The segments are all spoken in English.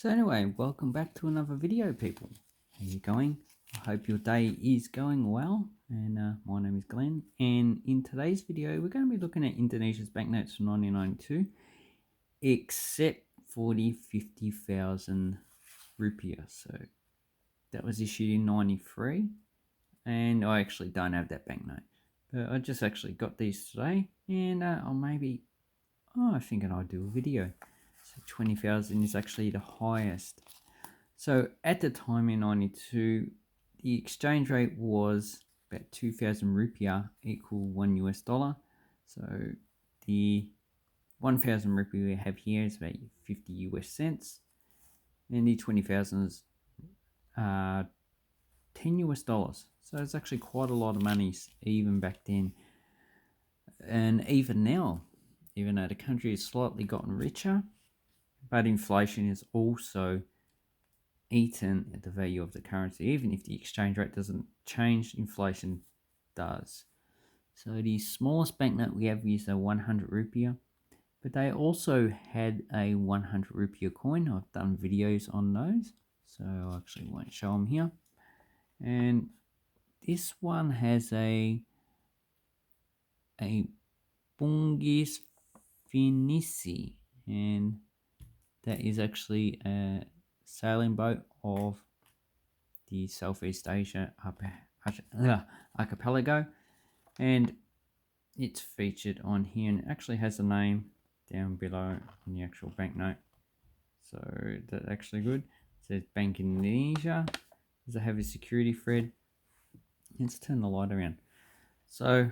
So anyway, welcome back to another video, people. How you going? I hope your day is going well. And my name is Glenn. And in today's video, we're going to be looking at Indonesia's banknotes from 1992, except for the 50,000 rupiah. So that was issued in 93. And I actually don't have that banknote. But I just actually got these today. And I'm thinking I'll do a video. So 20,000 is actually the highest. So at the time in 92, the exchange rate was about 2,000 rupiah equal $1. So the 1,000 rupiah we have here is about 50 US cents. And the 20,000 is 10 US dollars. So it's actually quite a lot of money even back then. And even now, even though the country has slightly gotten richer, but inflation has also eaten at the value of the currency. Even if the exchange rate doesn't change, inflation does. So the smallest banknote we have is a 100 rupiah, but they also had a 100 rupiah coin. I've done videos on those, so I actually won't show them here. And this one has a Bungis Finisi, and that is actually a sailing boat of the Southeast Asia archipelago, and it's featured on here, and it actually has a name down below in the actual banknote, so that's actually good. It says Bank Indonesia. There's a heavy security thread. Let's turn the light around. So,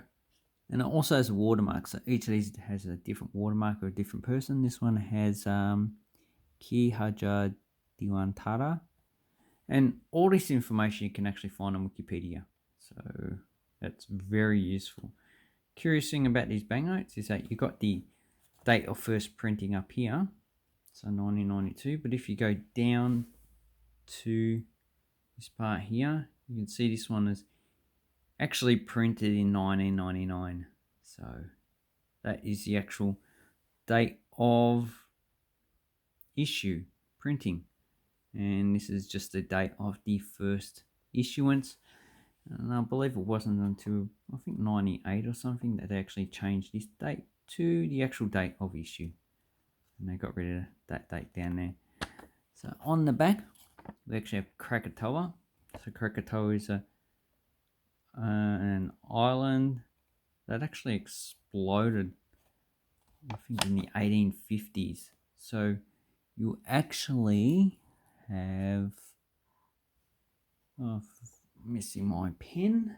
and it also has a watermark, so each of these has a different watermark or a different person. This one has Ki Hajar Diwantara, and all this information you can actually find on Wikipedia, so that's very useful. Curious thing about these banknotes is that you got the date of first printing up here, so 1992, but if you go down to this part here, you can see this one is actually printed in 1999, so that is the actual date of issue printing, and this is just the date of the first issuance. And I believe it wasn't until I think 98 or something that they actually changed this date to the actual date of issue, and they got rid of that date down there. So on the back we actually have Krakatoa. So Krakatoa is an island that actually exploded, I think, in the 1850s. So you actually have, missing my pen.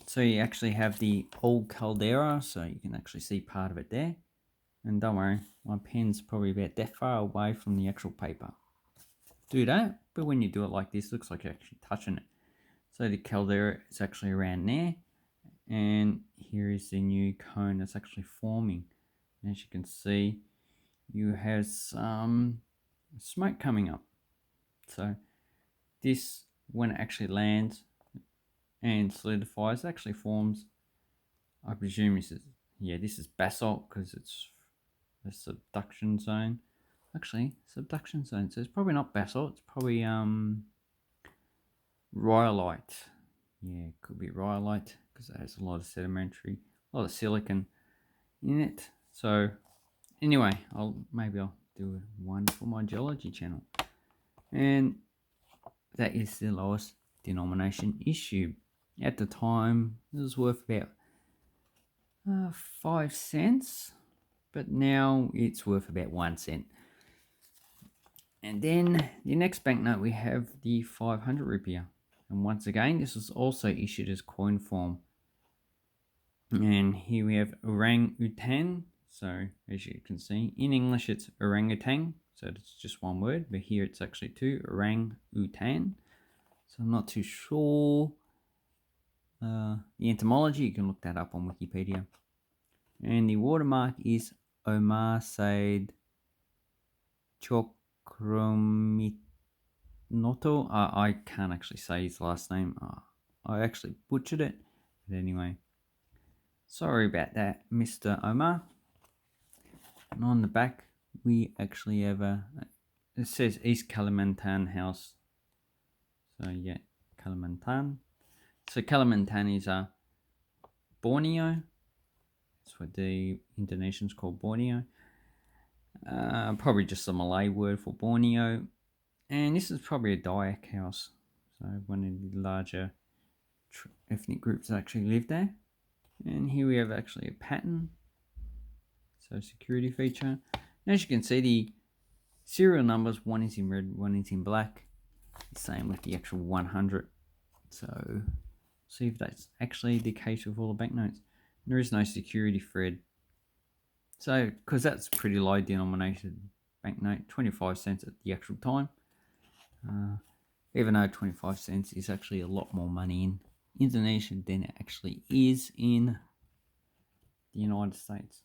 So you actually have the old caldera, so you can actually see part of it there. And don't worry, my pen's probably about that far away from the actual paper. Do that, but when you do it like this, it looks like you're actually touching it. So the caldera is actually around there, and here is the new cone that's actually forming. As you can see, you have some smoke coming up. So this, when it actually lands and solidifies, actually forms, I presume this is basalt, because it's a subduction zone. Actually, subduction zone, so it's probably not basalt, it's probably rhyolite. Yeah, it could be rhyolite because it has a lot of sedimentary, a lot of silicon in it. So anyway, maybe I'll do one for my geology channel. And that is the lowest denomination issue. At the time, it was worth about 5 cents, but now it's worth about 1 cent. And then the next banknote we have the 500 rupiah. And once again, this was also issued as coin form. And here we have orangutan. So as you can see, in English it's orangutan, so it's just one word, but here it's actually two, orangutan. So I'm not too sure the etymology. You can look that up on Wikipedia. And the watermark is Omar Said Chokromitono. I can't actually say his last name. I actually butchered it, but anyway, sorry about that, Mr. Omar. And on the back we actually have it says East Kalimantan House. So yeah, Kalimantan. So Kalimantan is Borneo. That's what the Indonesians call Borneo. Probably just a Malay word for Borneo. And this is probably a Dayak house. So one of the larger ethnic groups that actually live there. And here we have actually a pattern. So security feature. And as you can see, the serial numbers, one is in red, one is in black. Same with the actual 100. So see if that's actually the case with all the banknotes. There is no security thread. So, because that's pretty low denomination banknote, 25 cents at the actual time. Even though 25 cents is actually a lot more money in Indonesia than it actually is in the United States.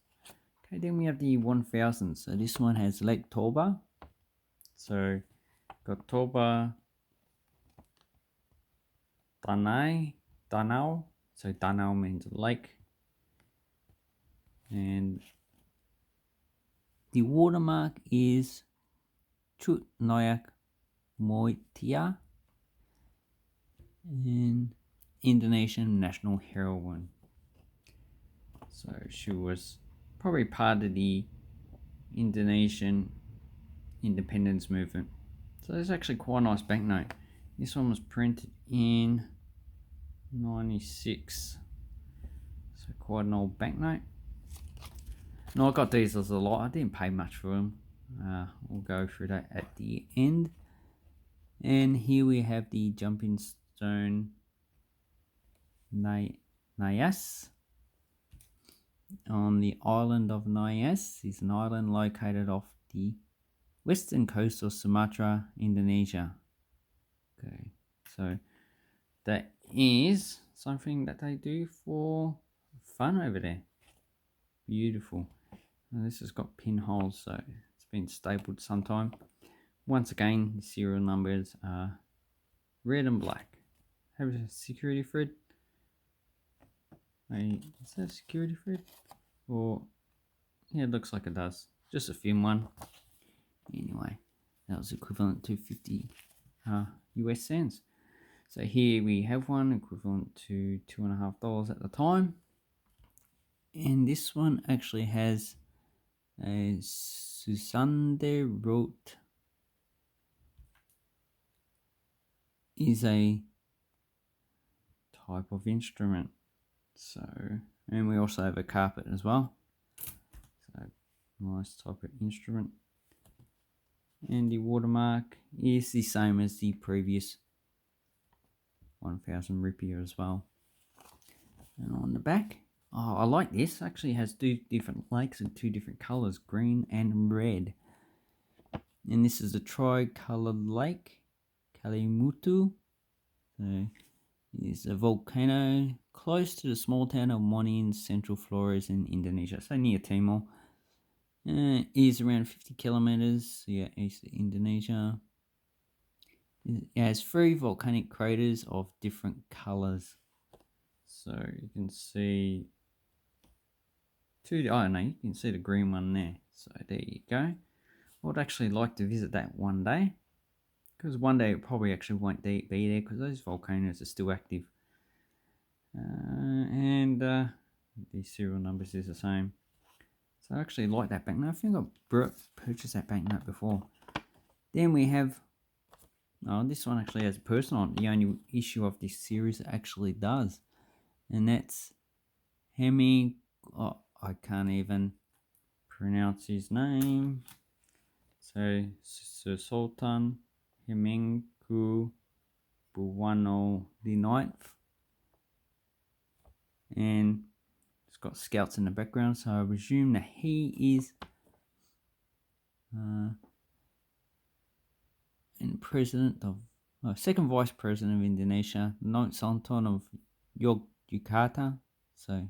Okay, then we have the 1000. So this one has Lake Toba. So got Toba, Danau. So Danau means lake. And the watermark is Chut Noyak Moitia, and Indonesian national heroine. So she was probably part of the Indonesian independence movement. So it's actually quite a nice banknote. This one was printed in 96. So quite an old banknote. No, I got these as a lot. I didn't pay much for them. We'll go through that at the end. And here we have the jumping stone Nias on the island of Nias. Is an island located off the western coast of Sumatra, Indonesia. Okay, so that is something that they do for fun over there. Beautiful. And this has got pinholes, so it's been stapled sometime. Once again, the serial numbers are red and black. Have a security thread. Wait, is that a security thread? Or yeah, it looks like it does. Just a thin one. Anyway, that was equivalent to 50 US cents. So here we have one equivalent to $2.50 at the time. And this one actually has a Susande wrote is a type of instrument. So, and we also have a carpet as well. So, nice type of instrument. And the watermark is the same as the previous 1000 rupiah as well. And on the back, oh, I like this. Actually has two different lakes and two different colors, green and red. And this is a tri-colored lake, Kalimutu. So it's a volcano close to the small town of Moni in Central Flores in Indonesia, so near Timor. Is around 50 kilometers, yeah, east of Indonesia. It has 3 volcanic craters of different colors. So you can see you can see the green one there. So there you go. I would actually like to visit that one day, because one day it probably actually won't be there because those volcanoes are still active. And the serial numbers is the same. So I actually like that banknote. I think I purchased that banknote before. Then we have, this one actually has a person on it. The only issue of this series actually does. And that's I can't even pronounce his name. So Sir Sultan Hemengku Buwono IX. And it's got scouts in the background, so I presume that he is president of second vice president of Indonesia, the 9th Sultan of Yogyakarta. So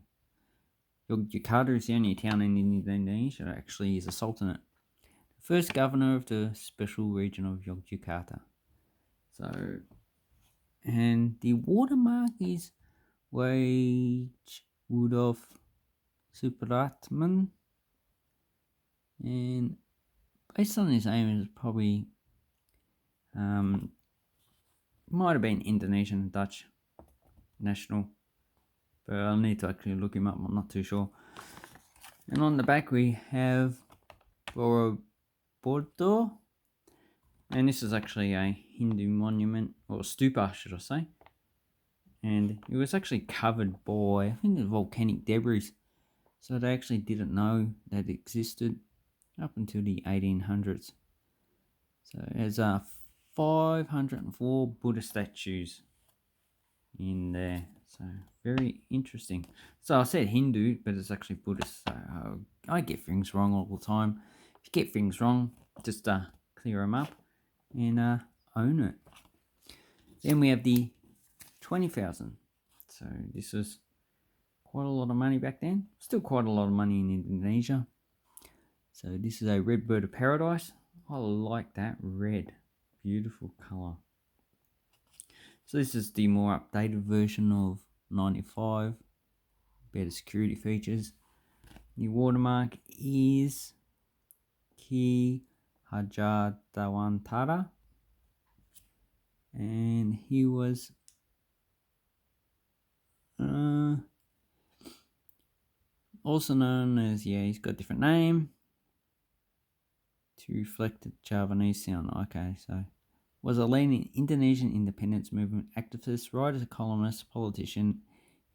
Yogyakarta is the only town in Indonesia that actually is a sultanate. The first governor of the special region of Yogyakarta. So, and the watermark is Wage Woodruff Supratman, and based on his name, is probably might have been Indonesian, Dutch national, but I'll need to actually look him up. I'm not too sure. And on the back we have Borobudur, and this is actually a Hindu monument, or stupa should I say, and it was actually covered by, I think, the volcanic debris, so they actually didn't know that it existed up until the 1800s. So there's 504 Buddha statues in there, so very interesting. So I said Hindu, but it's actually Buddhist, so I get things wrong all the time. If you get things wrong, just clear them up and own it. Then we have the 20,000. So this is quite a lot of money back then. Still quite a lot of money in Indonesia. So this is a red bird of paradise. I like that red. Beautiful colour. So this is the more updated version of 95. Better security features. The watermark is Ki Hajatawantara. And he was also known as, he's got a different name to reflect the Javanese sound. Okay, so was a leading Indonesian independence movement activist, writer, columnist, politician,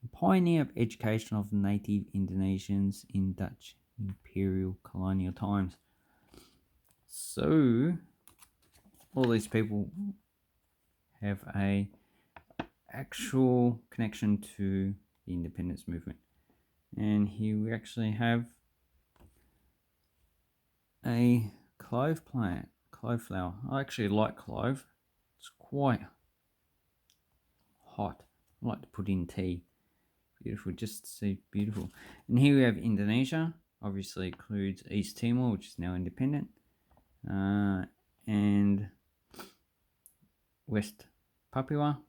and pioneer of education of native Indonesians in Dutch imperial colonial times. So all these people have a actual connection to the independence movement. And here we actually have a clove plant, clove flower. I actually like clove. It's quite hot. I like to put in tea. Beautiful, just to see, beautiful. And here we have Indonesia. Obviously includes East Timor, which is now independent, and West Papua.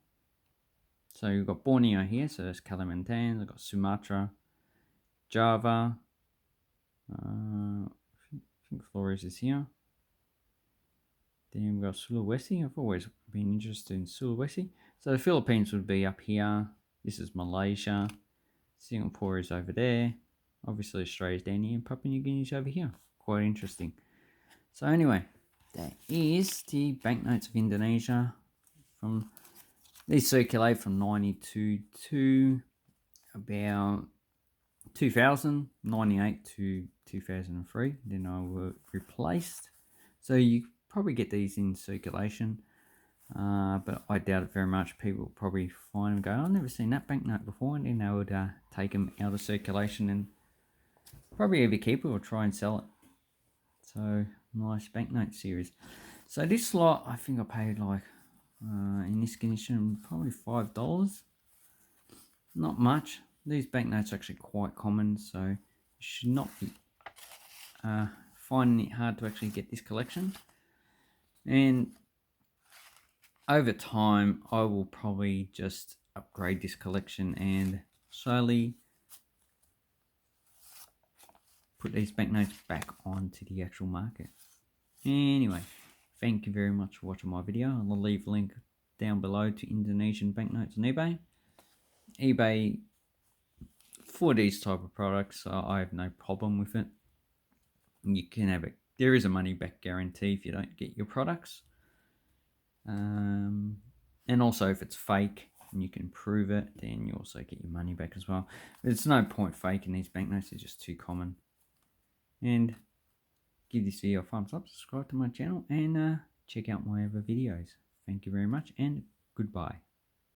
So you've got Borneo here, so that's Kalimantan. I've got Sumatra, Java. I think Flores is here. Then we've got Sulawesi. I've always been interested in Sulawesi. So the Philippines would be up here. This is Malaysia. Singapore is over there. Obviously Australia's down here, and Papua New Guinea is over here. Quite interesting. So anyway, that is the banknotes of Indonesia. These circulate from 92 to about 2000, 98 to 2003. Then I were replaced. So you probably get these in circulation, but I doubt it very much. People probably find them and go, I've never seen that banknote before, and then they would take them out of circulation and probably either keep it or try and sell it. So nice banknote series. So this lot, I think I paid like in this condition probably $5. Not much. These banknotes are actually quite common, so you should not be finding it hard to actually get this collection. And over time I will probably just upgrade this collection and slowly put these banknotes back onto the actual market. Anyway, thank you very much for watching my video. I'll leave a link down below to Indonesian banknotes on eBay. eBay for these type of products, I have no problem with it. You can have it. There is a money back guarantee if you don't get your products. And also if it's fake and you can prove it, then you also get your money back as well. But it's no point faking these banknotes, they're just too common. And give this video a thumbs up, subscribe to my channel, and check out my other videos. Thank you very much, and goodbye.